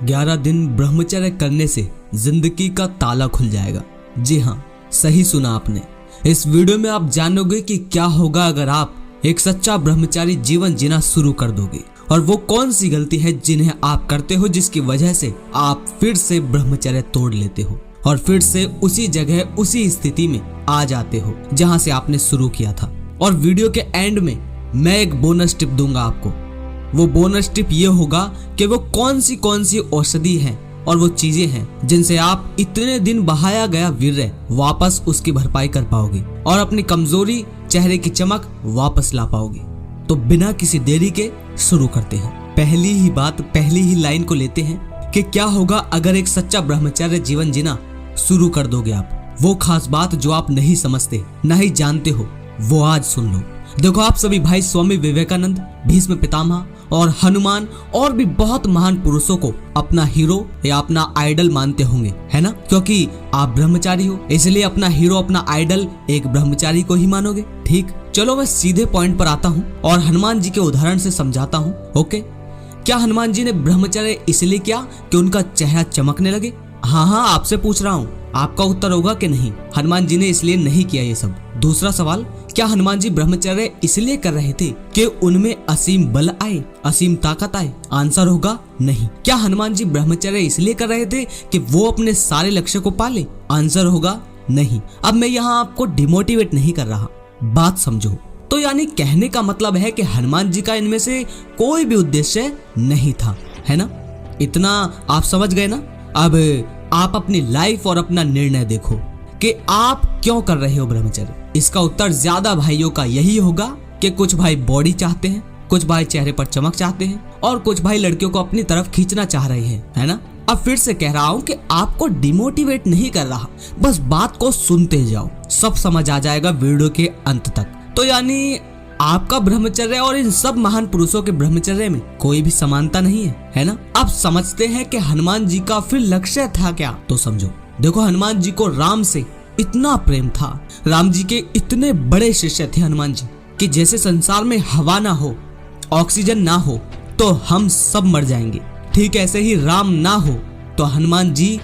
11 दिन ब्रह्मचर्य करने से जिंदगी का ताला खुल जाएगा। जी हाँ, सही सुना आपने। इस वीडियो में आप जानोगे कि क्या होगा अगर आप एक सच्चा ब्रह्मचारी जीवन जीना शुरू कर दोगे, और वो कौन सी गलती है जिन्हें आप करते हो जिसकी वजह से आप फिर से ब्रह्मचर्य तोड़ लेते हो और फिर से उसी जगह उसी स्थिति में आ जाते हो जहां से आपने शुरू किया था। और वीडियो के एंड में मैं एक बोनस टिप दूंगा आपको। वो बोनस टिप ये होगा कि वो कौन सी औषधि है और वो चीजें हैं जिनसे आप इतने दिन बहाया गया वीर्य वापस उसकी भरपाई कर पाओगे और अपनी कमजोरी, चेहरे की चमक वापस ला पाओगे। तो बिना किसी देरी के शुरू करते हैं। पहली ही लाइन को लेते हैं कि क्या होगा अगर एक सच्चा ब्रह्मचर्य जीवन जीना शुरू कर दोगे आप। वो खास बात जो आप नहीं समझते, नहीं जानते हो, वो आज सुन लो। देखो, आप सभी भाई स्वामी विवेकानंद, भीष्म पितामह और हनुमान और भी बहुत महान पुरुषों को अपना हीरो या अपना आइडल मानते होंगे, है ना? क्योंकि आप ब्रह्मचारी हो, इसलिए अपना हीरो, अपना आइडल एक ब्रह्मचारी को ही मानोगे। ठीक, चलो मैं सीधे पॉइंट पर आता हूँ और हनुमान जी के उदाहरण से समझाता हूँ। ओके, क्या हनुमान जी ने ब्रह्मचर्य इसलिए किया कि उनका चेहरा चमकने लगे? हाँ, आपसे पूछ रहा हूँ, आपका उत्तर होगा कि नहीं, हनुमान जी ने इसलिए नहीं किया ये सब। दूसरा सवाल, क्या हनुमान जी ब्रह्मचर्य इसलिए कर रहे थे कि उनमें असीम बल आए, असीम ताकत आए? आंसर होगा नहीं। क्या हनुमान जी ब्रह्मचर्य इसलिए कर रहे थे कि वो अपने सारे लक्ष्य को पाले? आंसर होगा नहीं। अब मैं यहाँ आपको डिमोटिवेट नहीं कर रहा, बात समझो। तो यानी कहने का मतलब है कि हनुमान जी का इनमें से कोई भी उद्देश्य नहीं था, है ना? इतना आप समझ गए ना? अब आप अपनी लाइफ और अपना निर्णय देखो कि आप क्यों कर रहे हो ब्रह्मचर्य। इसका उत्तर ज्यादा भाइयों का यही होगा कि कुछ भाई बॉडी चाहते हैं, कुछ भाई चेहरे पर चमक चाहते हैं और कुछ भाई लड़कियों को अपनी तरफ खींचना चाह रहे हैं, है ना? अब फिर से कह रहा हूँ कि आपको डिमोटिवेट नहीं कर रहा, बस बात को सुनते जाओ, सब समझ आ जाएगा वीडियो के अंत तक। तो यानी आपका ब्रह्मचर्य और इन सब महान पुरुषों के ब्रह्मचर्य में कोई भी समानता नहीं है ना? अब समझते हैं कि हनुमान जी का फिर लक्ष्य था क्या। तो समझो, देखो, हनुमान जी को राम से इतना प्रेम था, राम जी के इतने बड़े शिष्य थे हनुमान जी, कि जैसे संसार में हवा ना हो, ऑक्सीजन ना हो तो हम सब मर जाएंगे, ठीक ऐसे ही राम ना हो तो हनुमान जी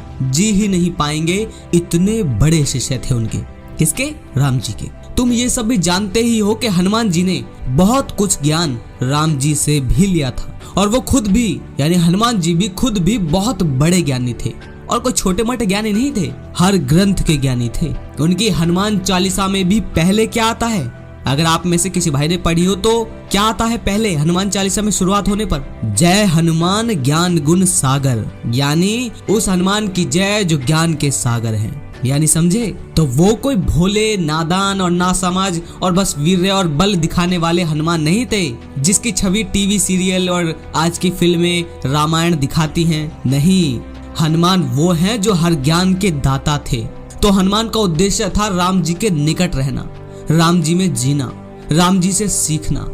ही नहीं पाएंगे। इतने बड़े शिष्य थे उनके। किसके? राम जी के। तुम ये सब भी जानते ही हो कि हनुमान जी ने बहुत कुछ ज्ञान राम जी से भी लिया था, और वो खुद भी, यानी हनुमान जी भी खुद भी बहुत बड़े ज्ञानी थे, और कोई छोटे मोटे ज्ञानी नहीं थे, हर ग्रंथ के ज्ञानी थे। उनकी हनुमान चालीसा में भी पहले क्या आता है? अगर आप में से किसी भाई ने पढ़ी हो तो क्या आता है पहले हनुमान चालीसा में शुरुआत होने पर? जय हनुमान ज्ञान गुण सागर, यानी उस हनुमान की जय जो ज्ञान के सागर हैं। यानी समझे? तो वो कोई भोले, नादान और नासमझ और बस वीर्य और बल दिखाने वाले हनुमान नहीं थे जिसकी छवि टीवी सीरियल और आज की फिल्में, रामायण दिखाती हैं। नहीं, हनुमान वो हैं जो हर ज्ञान के दाता थे। तो हनुमान का उद्देश्य था राम जी के निकट रहना, राम जी में जीना, राम जी से सीखना,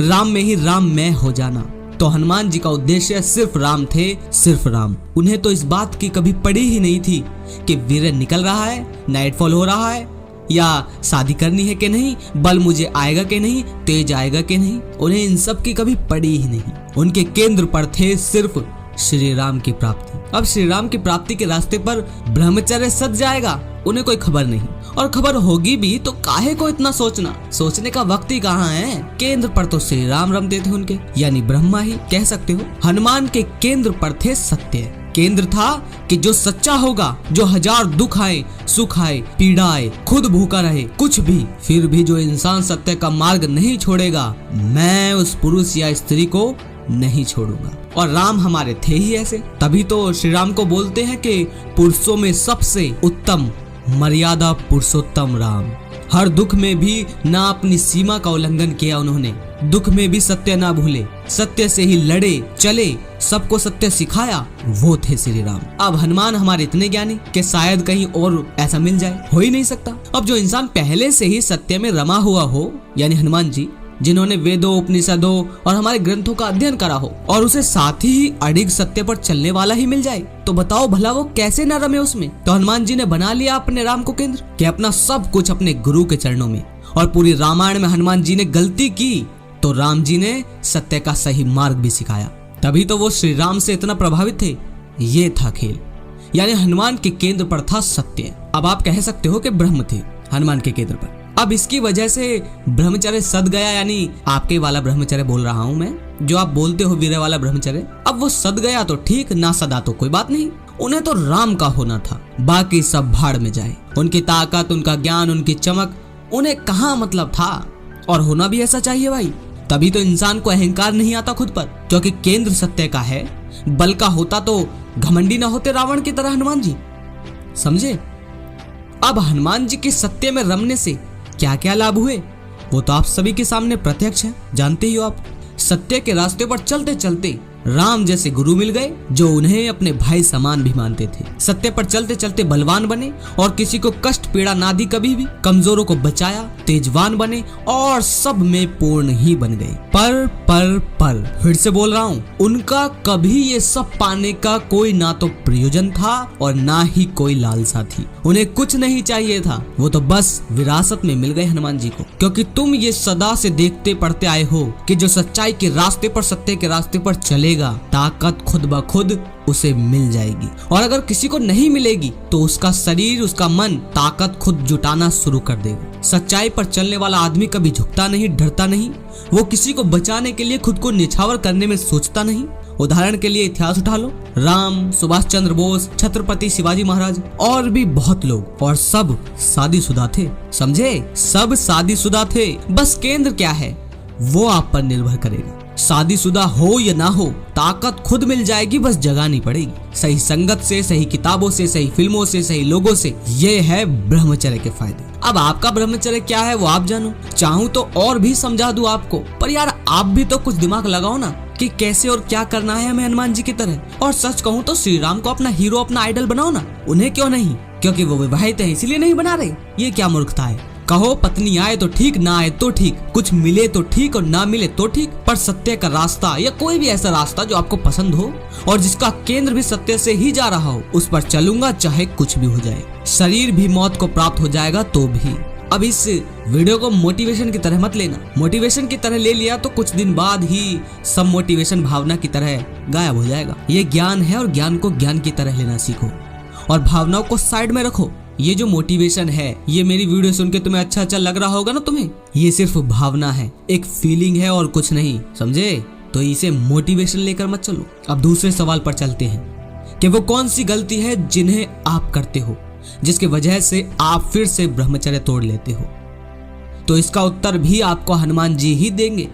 राम में ही राम में हो जाना। तो हनुमान जी का उद्देश्य सिर्फ राम थे, सिर्फ राम। उन्हें तो इस बात की कभी पड़ी ही नहीं थी कि वीर्य निकल रहा है, नाइटफॉल हो रहा है, या शादी करनी है कि नहीं, बल मुझे आएगा कि नहीं, तेज आएगा कि नहीं। उन्हें इन सब की कभी पड़ी ही नहीं। उनके केंद्र पर थे सिर्फ श्री राम की प्राप्ति। अब श्री राम की प्राप्ति के रास्ते पर ब्रह्मचर्य सज जाएगा, उन्हें कोई खबर नहीं, और खबर होगी भी तो काहे को इतना सोचना, सोचने का वक्त ही कहाँ है। केंद्र पर तो श्री राम रमते थे उनके, यानी ब्रह्मा ही कह सकते हो। हनुमान के केंद्र पर थे सत्य। केंद्र था कि जो सच्चा होगा, जो हजार दुख आए, सुख आए, पीड़ा आए, खुद भूखा रहे, कुछ भी, फिर भी जो इंसान सत्य का मार्ग नहीं छोड़ेगा, मैं उस पुरुष या स्त्री को नहीं छोड़ूंगा। और राम हमारे थे ही ऐसे। तभी तो श्री राम को बोलते हैं कि पुरुषों में सबसे उत्तम, मर्यादा पुरुषोत्तम राम। हर दुख में भी ना अपनी सीमा का उल्लंघन किया उन्होंने, दुख में भी सत्य ना भूले, सत्य से ही लड़े चले, सबको सत्य सिखाया, वो थे श्री राम। अब हनुमान हमारे इतने ज्ञानी कि शायद कहीं और ऐसा मिल जाए, हो ही नहीं सकता। अब जो इंसान पहले से ही सत्य में रमा हुआ हो, यानी हनुमान जी, जिन्होंने वेदों, उपनिषदों और हमारे ग्रंथों का अध्ययन करा हो, और उसे साथ ही अडिग सत्य पर चलने वाला ही मिल जाए, तो बताओ भला वो कैसे न रमे उसमें। तो हनुमान जी ने बना लिया अपने राम को केंद्र, कि अपना सब कुछ अपने गुरु के चरणों में। और पूरी रामायण में हनुमान जी ने गलती की तो राम जी ने सत्य का सही मार्ग भी सिखाया। तभी तो वो श्री राम से इतना प्रभावित थे, ये था खेल, यानी हनुमान के केंद्र पर था सत्य। अब आप कह सकते हो कि ब्रह्म थे हनुमान के केंद्र पर। अब इसकी वजह से ब्रह्मचर्य सद गया, यानी आपके वाला ब्रह्मचर्य बोल रहा हूं मैं, जो आप बोलते हो वीर वाला ब्रह्मचर्य। अब वो सद गया तो ठीक, ना सदा तो कोई बात नहीं। उन्हें तो राम का होना था, बाकी सब भाड़ में जाए। उनकी ताकत, उनका ज्ञान, उनकी चमक, उन्हें कहाँ मतलब था। और होना भी ऐसा चाहिए भाई, तभी तो इंसान को अहंकार नहीं आता खुद पर, क्योंकि केंद्र सत्य का है। बल का होता तो घमंडी ना होते रावण की तरह हनुमान जी, समझे। अब हनुमान जी के सत्य में रमने से क्या क्या लाभ हुए वो तो आप सभी के सामने प्रत्यक्ष है, जानते ही हो आप। सत्य के रास्ते पर चलते चलते राम जैसे गुरु मिल गए, जो उन्हें अपने भाई समान भी मानते थे। सत्य पर चलते चलते बलवान बने और किसी को कष्ट पीड़ा ना दी कभी भी। कमजोरों को बचाया, तेजवान बने और सब में पूर्ण ही बन गए। पर फिर से बोल रहा हूँ, उनका कभी ये सब पाने का कोई ना तो प्रयोजन था और ना ही कोई लालसा थी। उन्हें कुछ नहीं चाहिए था, वो तो बस विरासत में मिल गए हनुमान जी को। क्योंकि तुम ये सदा से देखते पढ़ते आए हो कि जो सच्चाई के रास्ते पर, सत्य के रास्ते पर चलेगा, ताकत खुद ब खुद उसे मिल जाएगी। और अगर किसी को नहीं मिलेगी तो उसका शरीर, उसका मन ताकत खुद जुटाना शुरू कर देगा। सच्चाई पर चलने वाला आदमी कभी झुकता नहीं, डरता नहीं। वो किसी को बचाने के लिए खुद को निछावर करने में सोचता नहीं। उदाहरण के लिए इतिहास उठा लो, राम, सुभाष चंद्र बोस, छत्रपति शिवाजी महाराज और भी बहुत लोग, और सब शादीशुदा थे, समझे, सब शादीशुदा थे। बस केंद्र क्या है वो आप पर निर्भर करेगा। शादीशुदा हो या ना हो, ताकत खुद मिल जाएगी, बस जगानी पड़ेगी। सही संगत से, सही किताबों से, सही फिल्मों से, सही लोगों से। ये है ब्रह्मचर्य के फायदे। अब आपका ब्रह्मचर्य क्या है वो आप जानो। चाहूं तो और भी समझा दूं आपको, पर यार आप भी तो कुछ दिमाग लगाओ ना कि कैसे और क्या करना है हमें हनुमान जी की तरह। और सच कहूं तो श्री राम को अपना हीरो, अपना आइडल बनाओ ना। उन्हें क्यों नहीं? क्योंकि वो विवाहित है इसलिए नहीं बना रहे। ये क्या मूर्खता है। कहो पत्नी आए तो ठीक, ना आए तो ठीक, कुछ मिले तो ठीक और ना मिले तो ठीक, पर सत्य का रास्ता या कोई भी ऐसा रास्ता जो आपको पसंद हो और जिसका केंद्र भी सत्य से ही जा रहा हो, उस पर चलूंगा चाहे कुछ भी हो जाए। शरीर भी मौत को प्राप्त हो जाएगा तो भी। अब इस वीडियो को मोटिवेशन की तरह मत लेना। मोटिवेशन की तरह ले लिया तो कुछ दिन बाद ही सब मोटिवेशन भावना की तरह गायब हो जाएगा। ये ज्ञान है और ज्ञान को ज्ञान की तरह लेना सीखो और भावनाओं को साइड में रखो। ये जो मोटिवेशन है, ये मेरी वीडियो सुन के तुम्हें अच्छा लग रहा होगा ना तुम्हें, ये सिर्फ भावना है, एक फीलिंग है और कुछ नहीं, समझे। तो इसे मोटिवेशन लेकर मत चलो। अब दूसरे सवाल पर चलते हैं कि वो कौन सी गलती है जिन्हें आप करते हो, जिसकी वजह से आप फिर से ब्रह्मचर्य तोड़ लेते हो। तो इसका उत्तर भी आपको हनुमान जी ही देंगे।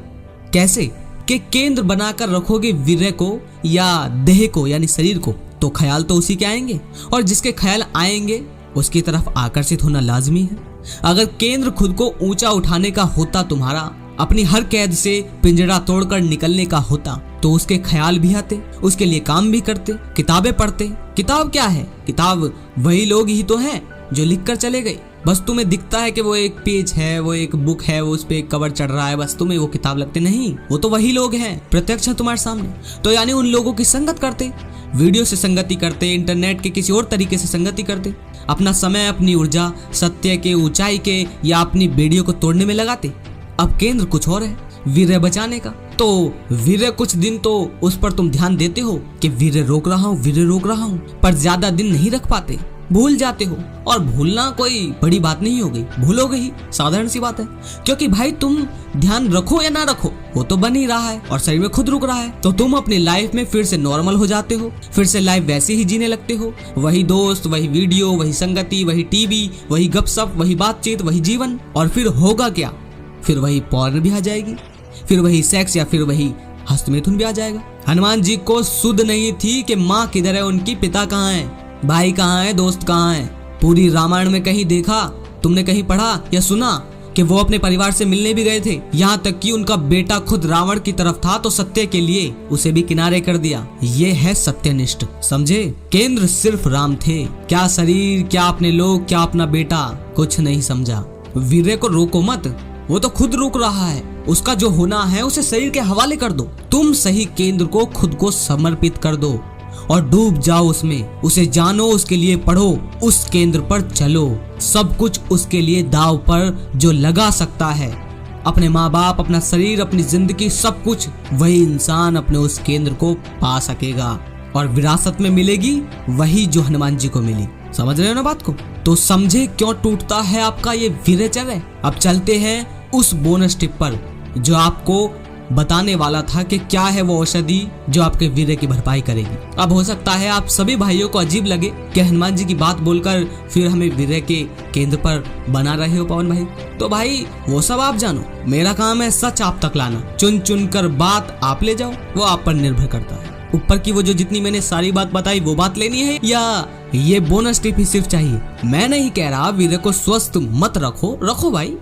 कैसे? कि केंद्र बनाकर रखोगे वीर्य को या देह को, यानी शरीर को, तो ख्याल तो उसी के आएंगे और जिसके ख्याल आएंगे उसकी तरफ आकर्षित होना लाजमी है। अगर केंद्र खुद को ऊंचा उठाने का होता, तुम्हारा अपनी हर कैद से पिंजरा तोड़कर निकलने का होता, तो उसके ख्याल भी आते, उसके लिए काम भी करते, किताबें पढ़ते। किताब क्या है? किताब वही लोग ही तो हैं जो लिखकर चले गए। बस तुम्हें दिखता है कि वो एक पेज है, वो एक बुक है, वो उस पे एक कवर चढ़ रहा है, बस तुम्हें वो किताब लगते नहीं। वो तो वही लोग हैं, प्रत्यक्ष है तुम्हारे सामने। तो यानी उन लोगों की संगत करते, वीडियो से संगति करते, इंटरनेट के किसी और तरीके से संगति करते, अपना समय, अपनी ऊर्जा सत्य के, ऊंचाई के या अपनी बेड़ियों को तोड़ने में लगाते। अब केंद्र कुछ और है, वीर्य बचाने का। तो वीर्य कुछ दिन तो उस पर तुम ध्यान देते हो कि वीर्य रोक रहा हूँ, वीर्य रोक रहा हूँ, पर ज्यादा दिन नहीं रख पाते, भूल जाते हो। और भूलना कोई बड़ी बात नहीं हो गई, भूलोगे ही, साधारण सी बात है। क्योंकि भाई तुम ध्यान रखो या ना रखो, वो तो बन ही रहा है और शरीर में खुद रुक रहा है। तो तुम अपनी लाइफ में फिर से नॉर्मल हो जाते हो, फिर से लाइफ वैसे ही जीने लगते हो। वही दोस्त, वही वीडियो, वही संगति, वही टीवी, वही गपशप, वही बातचीत, वही जीवन। और फिर होगा क्या? फिर वही पॉर्न भी आ जाएगी, फिर वही सेक्स, या फिर वही हस्तमैथुन भी आ जाएगा। हनुमान जी को सुध नहीं थी कि माँ किधर है उनकी, पिता कहाँ है, भाई कहाँ है, दोस्त कहाँ है। पूरी रामायण में कहीं देखा, तुमने कहीं पढ़ा या सुना कि वो अपने परिवार से मिलने भी गए थे? यहाँ तक कि उनका बेटा खुद रावण की तरफ था तो सत्य के लिए उसे भी किनारे कर दिया। ये है सत्यनिष्ठ, समझे। केंद्र सिर्फ राम थे, क्या शरीर, क्या अपने लोग, क्या अपना बेटा, कुछ नहीं समझा। वीर्य को रोको मत, वो तो खुद रुक रहा है। उसका जो होना है उसे शरीर के हवाले कर दो। तुम सही केंद्र को खुद को समर्पित कर दो और डूब जाओ उसमें। उसे जानो, उसके लिए पढ़ो, उस केंद्र पर चलो। सब कुछ उसके लिए दाव पर जो लगा सकता है, अपने माँ बाप, अपना शरीर, अपनी जिंदगी, सब कुछ, वही इंसान अपने उस केंद्र को पा सकेगा। और विरासत में मिलेगी वही जो हनुमान जी को मिली। समझ रहे हो ना बात को? तो समझे क्यों टूटता है आपका ये वीर्यचर्य। अब चलते हैं उस बोनस टिप पर जो आपको बताने वाला था कि क्या है वो औषधि जो आपके वीर्य की भरपाई करेगी। अब हो सकता है आप सभी भाइयों को अजीब लगे कि हनुमान जी की बात बोलकर फिर हमें वीर्य के केंद्र पर बना रहे हो पवन भाई। तो भाई वो सब आप जानो, मेरा काम है सच आप तक लाना। चुन चुन कर बात आप ले जाओ, वो आप पर निर्भर करता है। ऊपर की वो जो जितनी मैंने सारी बात बताई वो बात लेनी है या ये बोनस टिप ही सिर्फ चाहिए। मैं नहीं कह रहा वीर्य को स्वस्थ मत रखो भाई,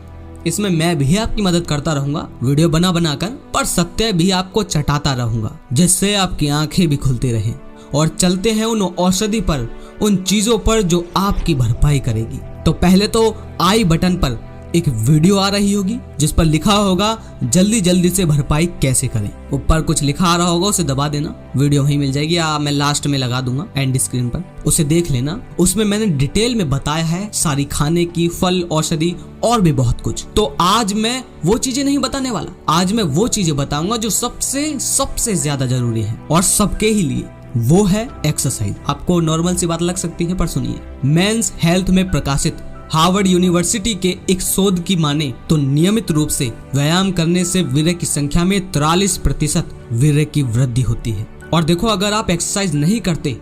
इसमें मैं भी आपकी मदद करता रहूंगा वीडियो बना कर, पर सत्य भी आपको चटाता रहूंगा जिससे आपकी आंखें भी खुलती रहें। और चलते हैं उन औषधि पर, उन चीजों पर जो आपकी भरपाई करेगी। तो पहले तो आई बटन पर एक वीडियो आ रही होगी जिस पर लिखा होगा जल्दी से भरपाई कैसे करें। ऊपर कुछ लिखा आ रहा होगा, उसे दबा देना, वीडियो वहीं मिल जाएगी या मैं लास्ट में लगा दूंगा एंड स्क्रीन पर, उसे देख लेना। उसमें मैंने डिटेल में बताया है सारी खाने की, फल, औषधि और भी बहुत कुछ। तो आज मैं वो चीजें नहीं बताने वाला, आज मैं वो चीजें बताऊंगा जो सबसे ज्यादा जरूरी है और सबके ही लिए। वो है एक्सरसाइज। आपको नॉर्मल सी बात लग सकती है पर सुनिए, मेंस हेल्थ में प्रकाशित हार्वर्ड यूनिवर्सिटी के एक शोध की माने तो नियमित रूप से व्यायाम करने से वीर्य की संख्या में 43% वीर्य की वृद्धि होती है। और देखो, अगर आप एक्सरसाइज नहीं करते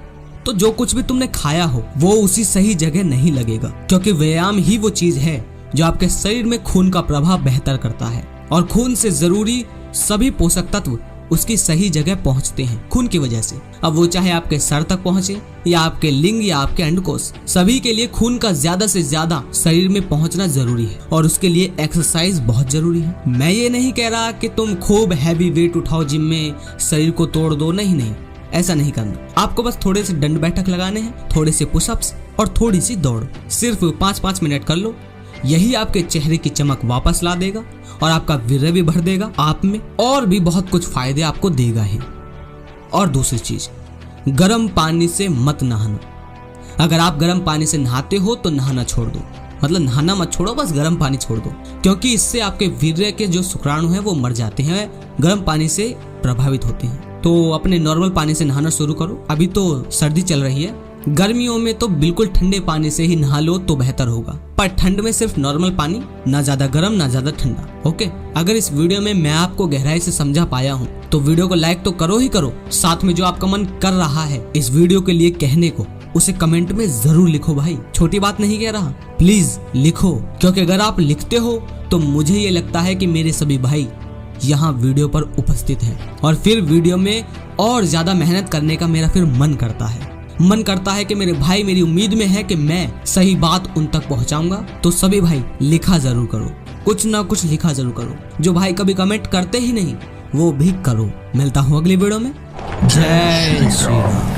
तो जो कुछ भी तुमने खाया हो वो उसी सही जगह नहीं लगेगा, क्योंकि व्यायाम ही वो चीज है जो आपके शरीर में खून का प्रवाह बेहतर करता है और खून से जरूरी सभी पोषक तत्व उसकी सही जगह पहुंचते हैं खून की वजह से। अब वो चाहे आपके सर तक पहुंचे या आपके लिंग या आपके अंडकोश, सभी के लिए खून का ज्यादा से ज्यादा शरीर में पहुंचना जरूरी है और उसके लिए एक्सरसाइज बहुत जरूरी है। मैं ये नहीं कह रहा कि तुम खूब हैवी वेट उठाओ जिम में, शरीर को तोड़ दो, नहीं, ऐसा नहीं करना। आपको बस थोड़े से दंड बैठक लगाने हैं, थोड़े से पुशअप्स और थोड़ी सी दौड़, सिर्फ 5-5 मिनट कर लो। यही आपके चेहरे की चमक वापस ला देगा और आपका वीर्य भी भर देगा आप में, और भी बहुत कुछ फायदे आपको देगा ही। और दूसरी चीज, गर्म पानी से मत नहाना। अगर आप गर्म पानी से नहाते हो तो नहाना छोड़ दो, मतलब नहाना मत छोड़ो, बस गर्म पानी छोड़ दो, क्योंकि इससे आपके वीर्य के जो शुक्राणु हैं वो मर जाते हैं, गर्म पानी से प्रभावित होते हैं। तो अपने नॉर्मल पानी से नहाना शुरू करो। अभी तो सर्दी चल रही है, गर्मियों में तो बिल्कुल ठंडे पानी से ही नहा लो तो बेहतर होगा, पर ठंड में सिर्फ नॉर्मल पानी, ना ज्यादा गर्म ना ज्यादा ठंडा। ओके, अगर इस वीडियो में मैं आपको गहराई से समझा पाया हूँ तो वीडियो को लाइक तो करो ही करो, साथ में जो आपका मन कर रहा है इस वीडियो के लिए कहने को, उसे कमेंट में जरूर लिखो भाई। छोटी बात नहीं कह रहा, प्लीज लिखो, क्योंकि अगर आप लिखते हो तो मुझे ये लगता है कि मेरे सभी भाई यहाँ वीडियो पर उपस्थित हैं और फिर वीडियो में और ज्यादा मेहनत करने का मेरा फिर मन करता है कि मेरे भाई मेरी उम्मीद में है कि मैं सही बात उन तक पहुंचाऊंगा। तो सभी भाई लिखा जरूर करो, कुछ ना कुछ लिखा जरूर करो। जो भाई कभी कमेंट करते ही नहीं वो भी करो। मिलता हूँ अगली वीडियो में। जय श्री राम।